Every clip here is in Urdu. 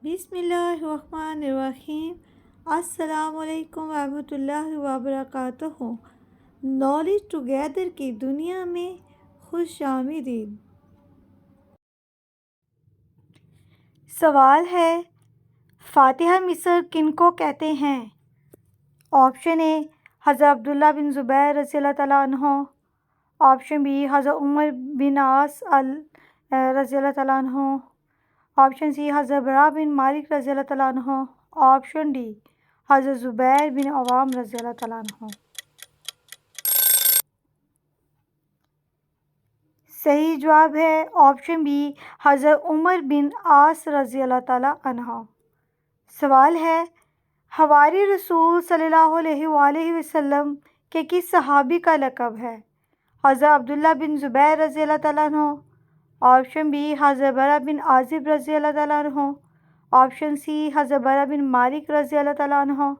بسم اللہ الرحمن الرحیم۔ السلام علیکم ورحمۃ اللہ وبرکاتہ۔ نالج ٹوگیدر کی دنیا میں خوش آمدید۔ سوال ہے، فاتحہ مصر کن کو کہتے ہیں؟ آپشن اے حضرت عبداللہ بن زبیر رضی اللہ تعالیٰ عنہ، آپشن بی حضرت عمر بن عاص رضی اللہ تعالیٰ عنہ، آپشن سی حضرت برا بن مالک رضی اللہ تعالیٰ عنہ، آپشن ڈی حضرت زبیر بن عوام رضی اللہ تعالیٰ عنہ۔ صحیح جواب ہے آپشن بی حضرت عمر بن عاص رضی اللہ تعالیٰ عنہ۔ سوال ہے، حواری رسول صلی اللہ علیہ وآلہ وسلم کے کس صحابی کا لقب ہے؟ حضرت عبداللہ بن زبیر رضی اللہ تعالیٰ عنہ، آپشن بی حضرت برا بن عازب رضی اللہ تعالیٰ عنہ، آپشن سی حضرت برا بن مالک رضی اللہ تعالیٰ عنہ،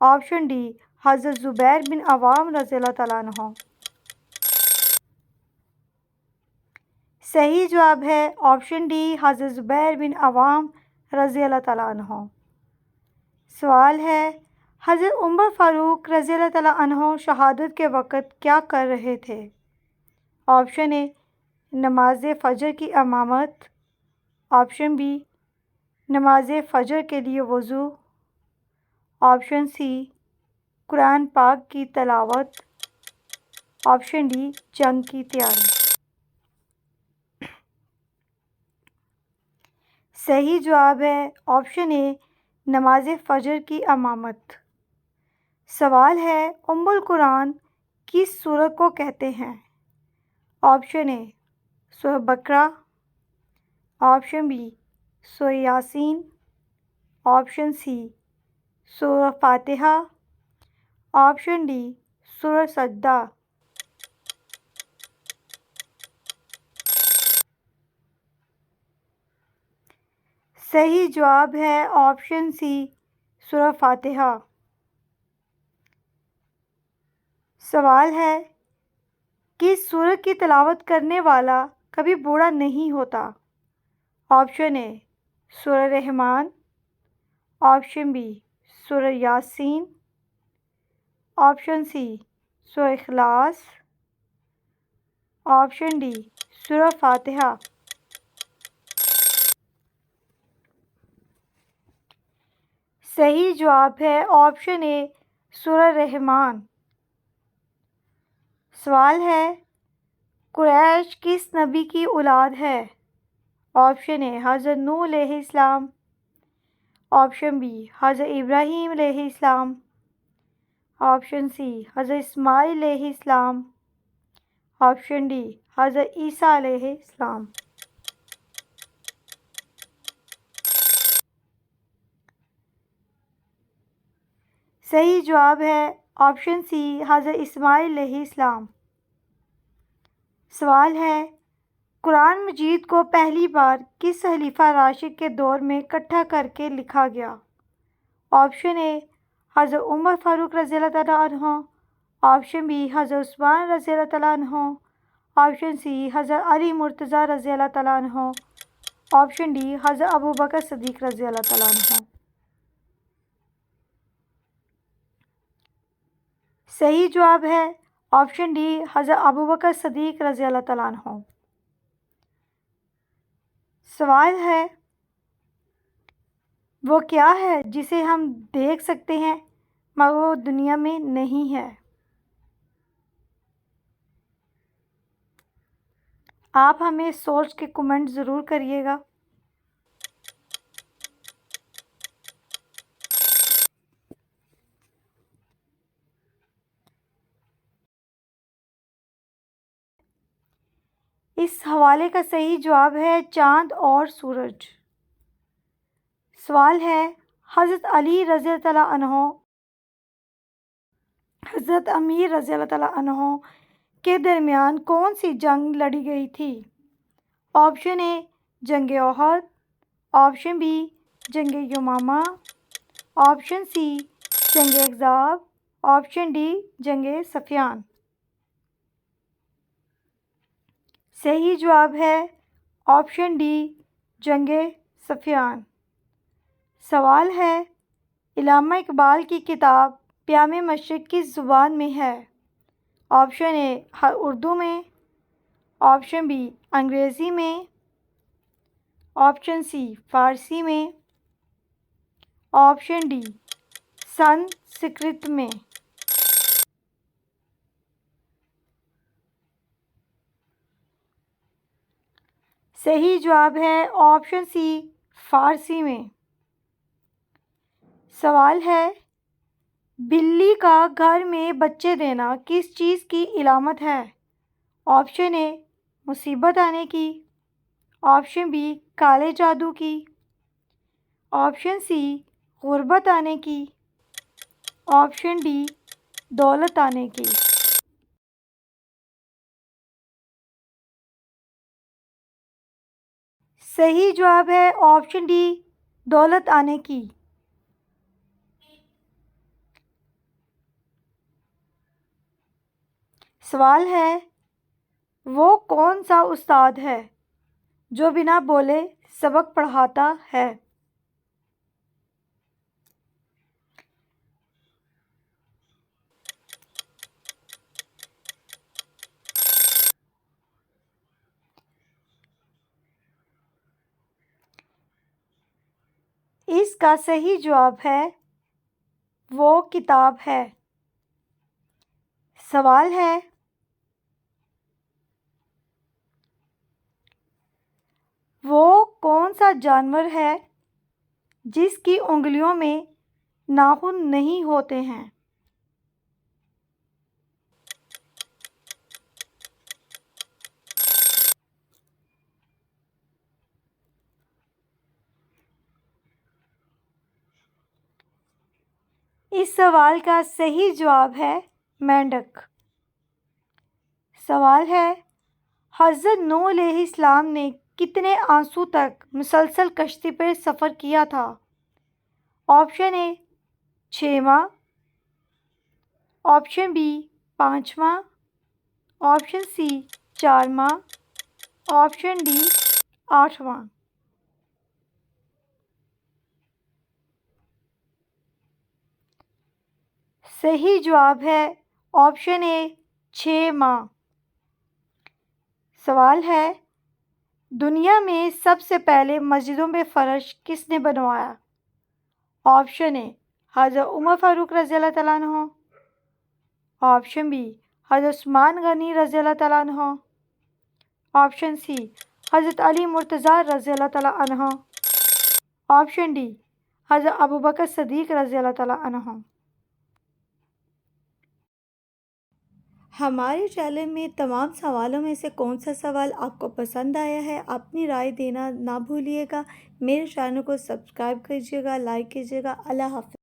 آپشن ڈی حضرت زبیر بن عوام رضی اللہ تعالیٰ عنہ۔ صحیح جواب ہے آپشن ڈی حضرت زبیر بن عوام رضی اللہ تعالیٰ عنہ۔ سوال ہے، حضرت عمر فاروق رضی اللہ تعالیٰ عنہ شہادت کے وقت کیا کر رہے تھے؟ آپشن اے نماز فجر کی امامت، آپشن بی نماز فجر کے لیے وضو، آپشن سی قرآن پاک کی تلاوت، آپشن ڈی جنگ کی تیاری۔ صحیح جواب ہے آپشن اے نماز فجر کی امامت۔ سوال ہے، ام القرآن کس سورت کو کہتے ہیں؟ آپشن اے سورہ بقرہ، آپشن بی سورہ یاسین، آپشن سی سورہ فاتحہ، آپشن ڈی سورہ سجدہ۔ صحیح جواب ہے آپشن سی سورہ فاتحہ۔ سوال ہے، کس سورت کی تلاوت کرنے والا کبھی بوڑھا نہیں ہوتا؟ آپشن اے سورہ رحمان، آپشن بی سورہ یاسین، آپشن سی سورہ اخلاص، آپشن ڈی سورہ فاتحہ۔ صحیح جواب ہے آپشن اے سورہ رحمان۔ سوال ہے، قریش کس نبی کی اولاد ہے؟ آپشن اے حضرت نوح علیہ السلام، آپشن بی حضرت ابراہیم علیہ السلام، آپشن سی حضرت اسماعیل علیہ السلام، آپشن ڈی حضرت عیسیٰ علیہ السلام۔ صحیح جواب ہے آپشن سی حضرت اسماعیل علیہ السلام۔ سوال ہے، قرآن مجید کو پہلی بار کس خلیفہ راشد کے دور میں اکٹھا کر کے لکھا گیا؟ آپشن اے حضرت عمر فاروق رضی اللہ تعالیٰ عنہ، آپشن بی حضرت عثمان رضی اللہ تعالیٰ عنہ، آپشن سی حضرت علی مرتضیٰ رضی اللہ تعالیٰ عنہ، آپشن ڈی حضرت ابوبکر صدیق رضی اللہ تعالیٰ عنہ۔ صحیح جواب ہے آپشن ڈی حضرت ابوبکر صدیق رضی اللہ تعالیٰ عنہ۔ سوال ہے، وہ کیا ہے جسے ہم دیکھ سکتے ہیں مگر وہ دنیا میں نہیں ہے؟ آپ ہمیں سوچ کے کمنٹ ضرور کریے گا۔ اس حوالے کا صحیح جواب ہے چاند اور سورج۔ سوال ہے، حضرت علی رضی اللہ تعالیٰ عنہ حضرت امیر رضی اللہ تعالیٰ عنہ کے درمیان کون سی جنگ لڑی گئی تھی؟ آپشن اے جنگ احد، آپشن بی جنگ یمامہ، آپشن سی جنگ احزاب، آپشن ڈی جنگ صفین۔ صحیح جواب ہے آپشن ڈی جنگ صفین۔ سوال ہے علامہ اقبال کی کتاب پیام مشرق کس زبان میں ہے؟ آپشن اے اردو میں، آپشن بی انگریزی میں، آپشن سی فارسی میں، آپشن ڈی سنسکرت میں۔ صحیح جواب ہے آپشن سی فارسی میں۔ سوال ہے بلی کا گھر میں بچے دینا کس چیز کی علامت ہے؟ آپشن اے مصیبت آنے کی، آپشن بی کالے جادو کی، آپشن سی غربت آنے کی، آپشن ڈی دولت آنے کی۔ صحیح جواب ہے آپشن ڈی دولت آنے کی۔ سوال ہے وہ کون سا استاد ہے جو بنا بولے سبق پڑھاتا ہے؟ اس کا صحیح جواب ہے وہ کتاب ہے۔ سوال ہے وہ کون سا جانور ہے جس کی انگلیوں میں ناخن نہیں ہوتے ہیں؟ اس سوال کا صحیح جواب ہے مینڈک۔ سوال ہے حضرت نوح علیہ السلام نے کتنے آنسو تک مسلسل کشتی پر سفر کیا تھا؟ آپشن اے 6 ماہ، آپشن بی 5 ماہ، آپشن سی 4 ماہ، آپشن ڈی 8 ماہ۔ صحیح جواب ہے آپشن اے 6 ماہ۔ سوال ہے دنیا میں سب سے پہلے مسجدوں میں فرش کس نے بنوایا؟ آپشن اے حضرت عمر فاروق رضی اللہ تعالیٰ عنہ، آپشن بی حضرت عثمان غنی رضی اللہ تعالیٰ عنہ، آپشن سی حضرت علی مرتضیٰ رضی اللہ تعالیٰ عنہ، آپشن ڈی حضرت ابوبکر صدیق رضی اللہ تعالیٰ عنہ۔ ہمارے چینل میں تمام سوالوں میں سے کون سا سوال آپ کو پسند آیا ہے؟ اپنی رائے دینا نہ بھولیے گا۔ میرے چینل کو سبسکرائب کیجیے گا، لائک کیجیے گا۔ اللہ حافظ۔